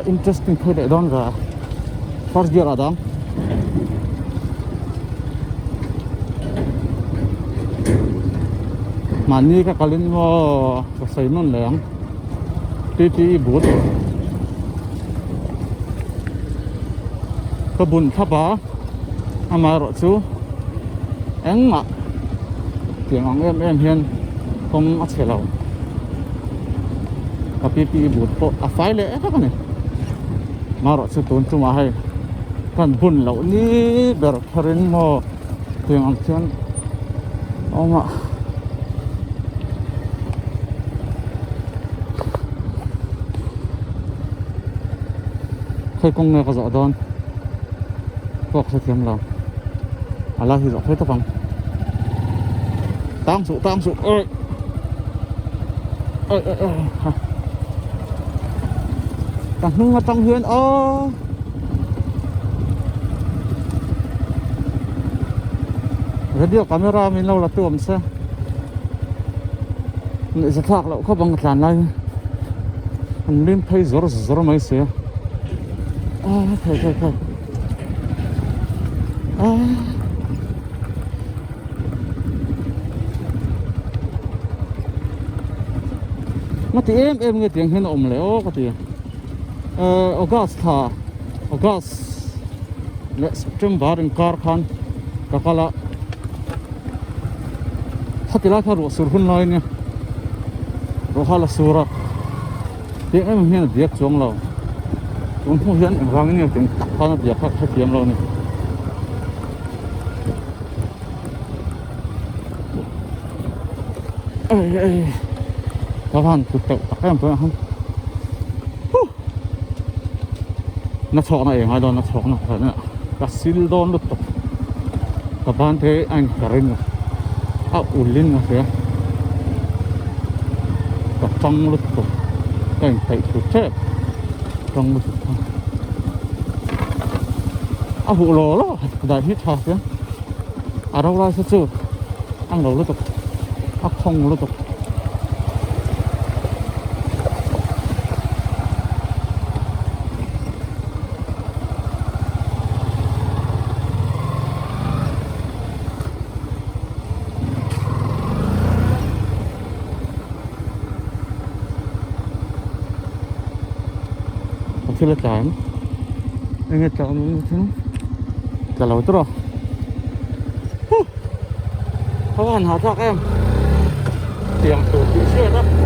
interesting thôi để đón ra first gear ở đó mà như cái kalin mo xây non leng tí bút cái bún tháp á ama rồi chú anh mà tiếng ông em hiền không ăn xe lâu tapi bút po phải lẽ các này mà rồi chú tốn chú mà hay kan bún lâu ní ber kharin mo tiếng ông hiền ông mà khơi công nghệ có rõ đòn hoặc sẽ kiếm lòng là thì rõ hết tất bằng tăng số ơi tăng hương trong huyên radio camera mình lâu là tuồng xe người sẽ thạc lậu không bằng làn này mình lên thấy rõ mấy xe thôi mà thì em nghe tiếng hiền ôm léo cái gì August lệ September in car khan kakala hatila kha ro sur hun lai ne ro hala sura tiếng em hiền diệt chong lo cũng không hiền vang ne tiếng khan diệt khắc tiếng lo ne các bạn cứ tự các em phải không nó chọn này ngay đó nó chọn nó phải nè các sil đòn lúc tục các bạn thấy anh cả riêng ulin nó thế các trong lúc tục anh thấy chút chết trong lúc tục vụ lỗ đó đại hít thở chứ đâu ra sẽ chưa ăn lỗ lúc tục không lúc tục là chán nghe chọn trả lời tốt rồi các bạn hỏi cho các em tiền từ phía đó